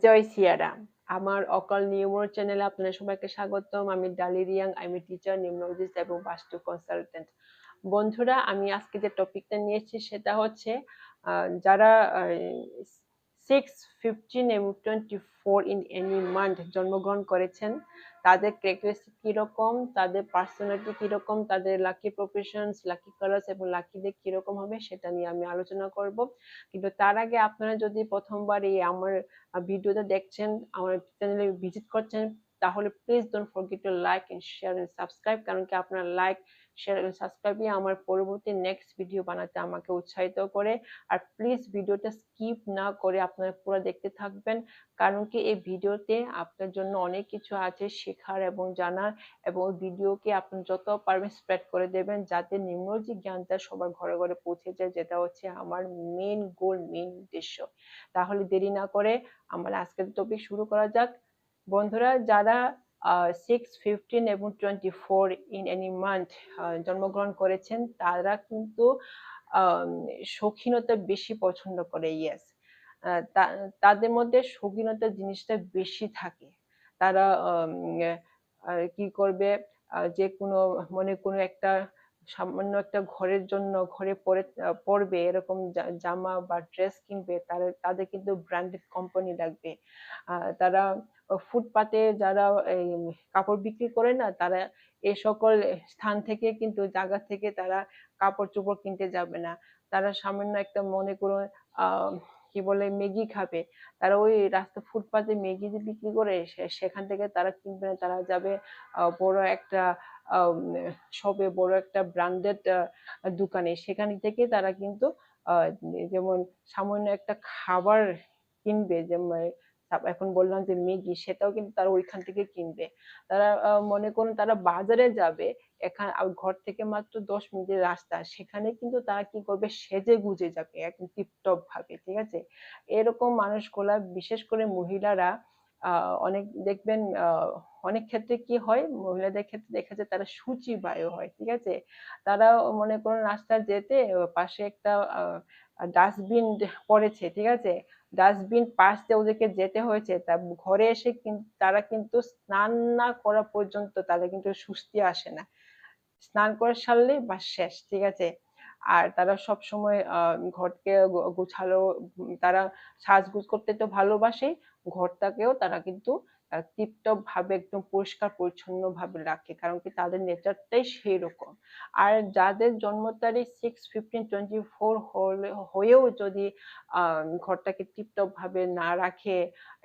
জয় সিয়ারাম। আমার অকাল নিউমোর চ্যানেলে আপনাদের সবাইকে স্বাগতম। আমি ডালি রিয়াং, আমি টিচার, নিউমোলজিস্ট এবং বাস্তু কনসালটেন্ট। বন্ধুরা, আমি আজকে যে টপিকটা নিয়েছি সেটা হচ্ছে যারা 6, 15 এবং 24 ইন এনি মান্থ জন্মগ্রহণ করেছেন, তাদের ক্যারেক্টারিস্টিক কিরকম, তাদের পার্সোনালিটি কিরকম, তাদের লাকি প্রফেশনস, লাকি কালার্স এবং লাকি ডে কিরকম হবে সেটা নিয়ে আমি আলোচনা করব। কিন্তু তার আগে আপনারা যদি প্রথমবার এই আমার ভিডিওটা দেখছেন, আমার চ্যানেলে ভিজিট করছেন, তাহলে please don't forget to like and share and subscribe. কারণ কি আপনার লাইক, শেয়ার এবং সাবস্ক্রাইবই আমার পরবর্তী নেক্সট ভিডিও বানাতে আমাকে উৎসাহিত করে। আর প্লিজ ভিডিওটা স্কিপ না করে আপনারা পুরো দেখতে থাকবেন, কারণ কি এই ভিডিওতে আপনার জন্য অনেক কিছু আছে শেখার এবং জানার, এবং ওই ভিডিওকে আপনি যত পারবেন স্প্রেড করে দেবেন যাতে নিউমোলজি জ্ঞানটা সবার ঘরে ঘরে পৌঁছে যায়, যেটা হচ্ছে আমার মেন গোল, মেন উদ্দেশ্য। তাহলে দেরি না করে আমার আজকের টপিক শুরু করা যাক। বন্ধুরা, যারা 6, 15 এবং 24 ইন এনি মান্থ জন্মগ্রহণ করেছেন, তারা কিন্তু শৌখিনতা বেশি পছন্দ করে। ইয়েস, তাদের মধ্যে শৌখিনতা জিনিসটা বেশি থাকে। তারা কি করবে, যে কোনো মনে কোনো একটা সামান্য একটা ঘরের জন্য ঘরে পরবে এরকম জামা বা ড্রেস কিনবে, তাদের কিন্তু ব্র্যান্ডেড কোম্পানি লাগবে। তারা ফুটপাতে যারা এই কাপড় বিক্রি করে না, তারা এই সকল স্থান থেকে কিন্তু জায়গা থেকে তারা কাপড় চোপড় কিনতে যাবে না। তারা সামান্য একটা মনে করুন কি বলে ম্যাগি খাবে, তারা ওই রাস্তা ফুটপাতে ম্যাগি যে বিক্রি করে সেখান থেকে তারা কিনবে না। তারা যাবে বড় একটা শপে, বড় একটা ব্র্যান্ডেড দোকানে, সেখান থেকে তারা কিন্তু যেমন সামান্য একটা খাবার কিনবে, যেমন এখন বললাম যে ম্যাগি, সেটাও কিন্তু তারা ওইখান থেকে কিনবে। তারা মনে করুন তারা বাজারে যাবে, এখানে ঘর থেকে মাত্র 10 মিনিটের রাস্তা, সেখানে কিন্তু তারা কি করবে, সেজে গুজে যাবে একদম টিপটপ ভাবে, ঠিক আছে। এরকম মানুষগুলা, বিশেষ করে মহিলারা, অনেক দেখবেন অনেক ক্ষেত্রে কি হয়, মহিলাদের ক্ষেত্রে দেখা যায় তারা শুচিবায়ু হয়, ঠিক আছে। তারা মনে করুন রাস্তায় যেতে পাশে একটা ডাস্টবিন পড়েছে, ঠিক আছে, ডাস্টবিন পাশ দিয়ে ওদেরকে যেতে হয়েছে, তা ঘরে এসে কিন্তু তারা কিন্তু স্নান না করা পর্যন্ত তাদের কিন্তু স্বস্তি আসে না। স্নান করে সারলেই বাস শেষ, ঠিক আছে। আর তারা সব সময় ঘরকে গোছালো, তারা সাজগোজ করতে তো ভালোবাসে, ঘরটাকেও তারা কিন্তু টিপটপ ভাবে একদম পরিষ্কার পরিচ্ছন্ন ভাবে রাখে, কারণ কি তাদের নেচারটাই সেই রকম। আর যাদের জন্ম তারিখ 6, 15, 24 হয়েও যদি ঘরটাকে টিপটপ ভাবে না রাখে,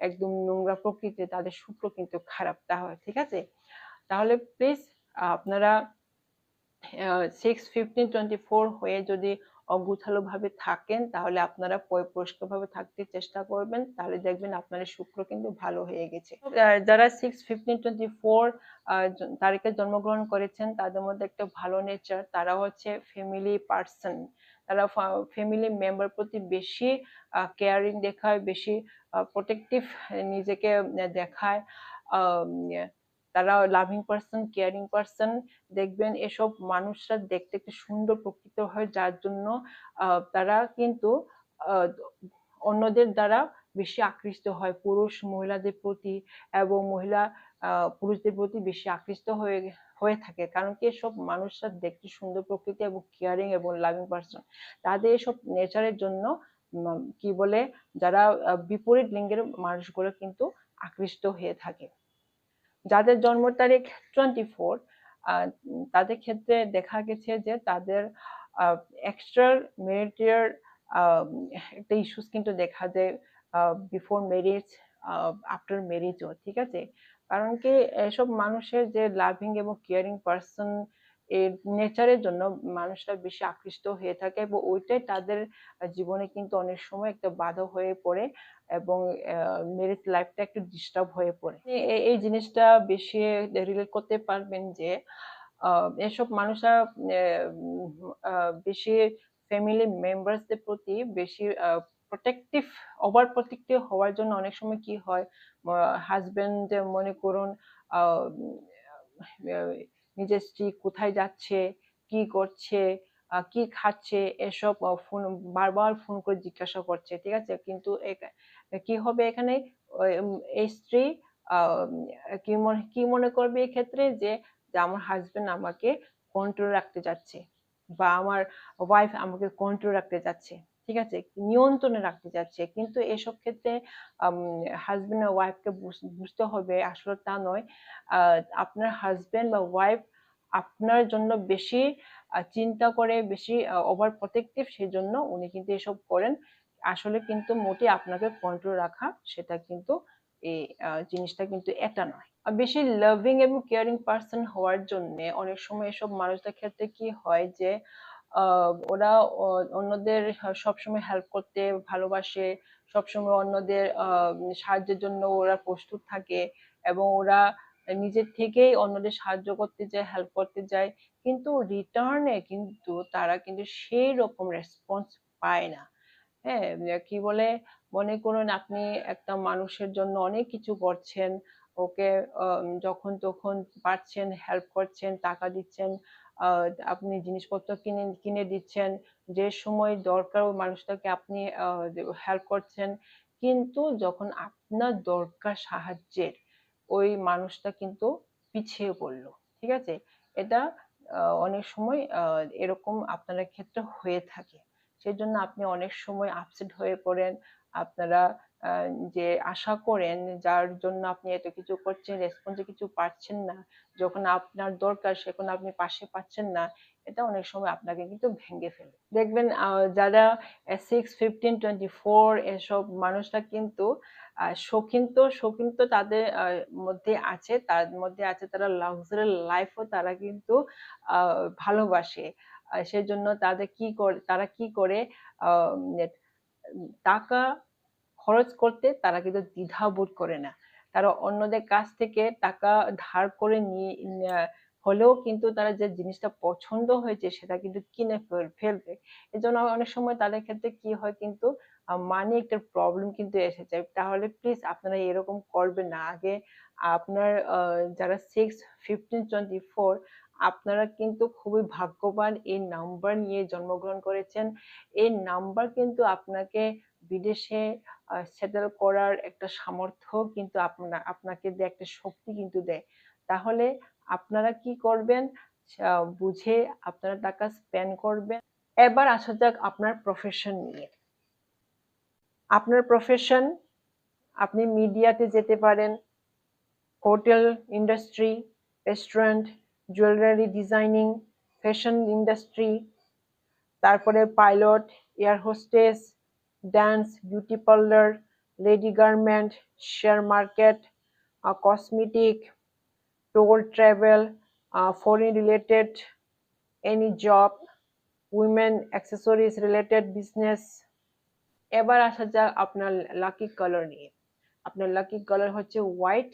একদম নোংরা প্রকৃতির, তাদের শুক্র কিন্তু খারাপ, তাহলে ঠিক আছে। তাহলে প্লিজ আপনারা 6, 15, 24 হয়ে যদি অগোছালো ভাবে থাকেন, তাহলে আপনারা পরিষ্কার ভাবে থাকতে চেষ্টা করবেন, তাহলে দেখবেন আপনার শুক্র কিন্তু ভালো হয়ে গেছে। যারা 6, 15, 24 তারিখে জন্মগ্রহণ করেছেন, তাদের মধ্যে একটা ভালো নেচার, তারা হচ্ছে ফ্যামিলি পার্সন। তারা ফ্যামিলি মেম্বার প্রতি বেশি কেয়ারিং দেখায়, বেশি প্রোটেক্টিভ নিজেকে দেখায়। আহ তারা লাভিং পার্সন, কেয়ারিং পার্সন। দেখবেন এসব মানুষরা দেখতে একটু সুন্দর প্রকৃত হয়, যার জন্য তারা কিন্তু আহ, অন্যদের দ্বারা বেশি আকৃষ্ট হয়, পুরুষ মহিলাদের প্রতি, এবং মহিলা পুরুষদের প্রতি বেশি আকৃষ্ট হয়ে হয়ে থাকে, কারণ কি এসব মানুষরা দেখতে সুন্দর প্রকৃতি এবং কেয়ারিং এবং লাভিং পার্সন। তাদের এসব নেচারের জন্য কি বলে, যারা বিপরীত লিঙ্গের মানুষগুলো কিন্তু আকৃষ্ট হয়ে থাকে। যাদের জন্ম তারিখ 24, তাদের ক্ষেত্রে দেখা গেছে যে তাদের এক্সট্রা ম্যারিটাল একটা ইস্যুস কিন্তু দেখা যায় বিফোর ম্যারেজ, আফটার ম্যারেজও, ঠিক আছে। কারণ কি এসব মানুষের যে লাভিং এবং কেয়ারিং পার্সন এর নেচারের জন্য মানুষরা বেশি আকৃষ্ট হয়ে থাকে, এবং ওইটাই তাদের জীবনে কিন্তু অনেক সময় একটা বাধা হয়ে পড়ে, এবং ম্যারেজ লাইফটা একটু ডিস্টার্ব হয়ে পড়ে। এই জিনিসটা বেশি রিলেট করতে পারবেন যে এসব মানুষরা বেশি ফ্যামিলি মেম্বার্সদের প্রতি বেশি প্রোটেক্টিভ, ওভার প্রোটেক্টিভ হওয়ার জন্য অনেক সময় কি হয়, হাজবেন্ড মনে করুন আহ, আহ, নিজের স্ত্রী কোথায় যাচ্ছে, কি করছে, কি খাচ্ছে, এসব ফোন বারবার ফোন করে জিজ্ঞাসা করছে, ঠিক আছে। কিন্তু কি হবে এখানে, এই স্ত্রী কি মনে করবে এক্ষেত্রে যে যে আমার হাজবেন্ড আমাকে কন্ট্রোল রাখতে যাচ্ছে, বা আমার ওয়াইফ আমাকে কন্ট্রোল রাখতে যাচ্ছে, ঠিক আছে, নিয়ন্ত্রণে রাখতে যাচ্ছে। কিন্তু এসব ক্ষেত্রে হাজবেন্ড আর ওয়াইফকে বুঝতে হবে আসলে তা নয়। আপনার হাজবেন্ড বা ওয়াইফ আপনার জন্য বেশি চিন্তা করে, বেশি ওভার প্রোটেক্টিভ, সেই জন্য উনি কিন্তু এসব করেন। আসলে কিন্তু মোটে আপনাকে কন্ট্রোল রাখা, সেটা কিন্তু এই জিনিসটা কিন্তু এটা নয়। বেশি লাভিং এবং কেয়ারিং পার্সন হওয়ার জন্য অনেক সময় এসব মানুষদের ক্ষেত্রে কি হয় যে ওরা অন্যদের সবসময় হেল্প করতে ভালোবাসে, সবসময় অন্যদের সাহায্যের জন্য ওরা প্রস্তুত থাকে, এবং ওরা নিজের থেকেই অন্যদের সাহায্য করতে যায়, হেল্প করতে যায়। কিন্তু রিটার্নে কিন্তু তারা কিন্তু সেই রকম রেসপন্স পায় না। হ্যাঁ, কি বলে, মনে করুন আপনি একটা মানুষের জন্য অনেক কিছু করছেন, ওকে যখন তখন পারছেন হেল্প করছেন, টাকা দিচ্ছেন, আহ, আপনি জিনিসপত্র কিনে কিনে দিচ্ছেন, যে সময় দরকার ওই মানুষটাকে আপনি হেল্প করছেন। কিন্তু যখন আপনার দরকার সাহায্যের, ওই মানুষটা কিন্তু পিছিয়ে পড়লো। ঠিক আছে, এটা অনেক সময় এরকম আপনার ক্ষেত্রে হয়ে থাকে। সেজন্য আপনি অনেক সময় আপসেট হয়ে পড়েন। আপনারা যে আশা করেন, যার জন্য আপনি এত কিছু করছেন, রেসপন্সে কিছু পাচ্ছেন না, যখন আপনার দরকার সেখানে আপনি পাশে পাচ্ছেন না, এটা অনেক সময় আপনাকে কিন্তু ভেঙে ফেলে। দেখবেন যারা 6, 15, 24 এসব মানুষরা কিন্তু শৌখিন তো তাদের মধ্যে আছে, তারা লাক্সারি লাইফও তারা কিন্তু ভালোবাসে। সেজন্য তারা কি করে, আহ, টাকা খরচ করতে তারা কিন্তু দ্বিধাবোধ করে না। তারা অন্যদের কাছ থেকে টাকা ধার করে নিয়ে হলেও কিন্তু তারা যে জিনিসটা পছন্দ হয়েছে সেটা কিন্তু কিনে ফেলবে। এজন্য অনেক সময় তাদের ক্ষেত্রে কি হয়, কিন্তু মানি একটা প্রবলেম কিন্তু এসে যায়। তাহলে প্লিজ আপনারা এরকম করবেন না। আগে আপনার যারা 6, 15, 24, আপনারা কিন্তু খুবই ভাগ্যবান, এই নাম্বার নিয়ে জন্মগ্রহণ করেছেন। এই নাম্বার কিন্তু আপনাকে বিদেশে সেটেল করার একটা সামর্থ্য কিন্তু আপনাকে দেয়, একটা শক্তি কিন্তু দেয়। তাহলে আপনারা কি করবেন, বুঝে আপনারা টাকা স্পেন্ড করবেন। এবার আসা যাক আপনার প্রফেশন নিয়ে। আপনার প্রফেশন, আপনি মিডিয়াতে যেতে পারেন, hotel industry, restaurant, jewellery designing, fashion industry, তারপরে pilot, air hostess, dance, beauty parlour, lady garment, share market, cosmetic, tour travel, foreign related, any job, women accessories related business. এবার আসা যাক আপনার লাকি কালার নিয়ে। আপনার লাকি কালার হচ্ছে white,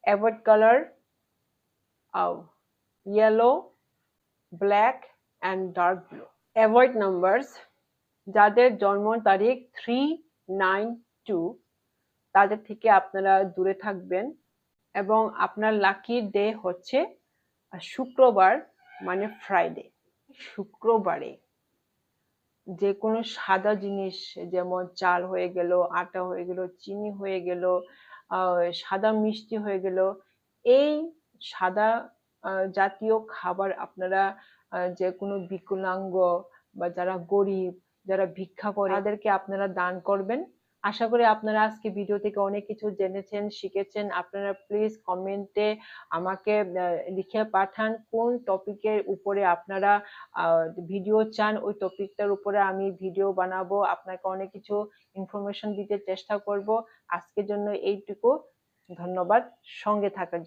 avoid colour yellow, black and dark blue. Avoid numbers, যাদের জন্ম তারিখ 3, 9, 2, তাদের থেকে আপনারা দূরে থাকবেন। এবং আপনার লাকি ডে হচ্ছে শুক্রবার, মানে ফ্রাইডে। শুক্রবারে যে কোনো সাদা জিনিস, যেমন চাল হয়ে গেল, আটা হয়ে গেল, চিনি হয়ে গেল, সাদা মিষ্টি হয়ে গেল, এই সাদা জাতীয় খাবার আপনারা যে কোনো বিকলাঙ্গ বা যারা গরিব, যারা ভিক্ষা করে, তাদেরকে আপনারা দান করবেন। আশা করি আপনারা আজকে ভিডিও থেকে অনেক কিছু জেনেছেন, শিখেছেন। আপনারা প্লিজ কমেন্টে আমাকে লিখে পাঠান কোন টপিকের উপরে আপনারা ভিডিও চান। ওই টপিকটার উপরে আমি ভিডিও বানাবো, আপনাকে অনেক কিছু ইনফরমেশন দিতে চেষ্টা করব। আজকের জন্য এইটুকু। ধন্যবাদ সঙ্গে থাকার জন্য।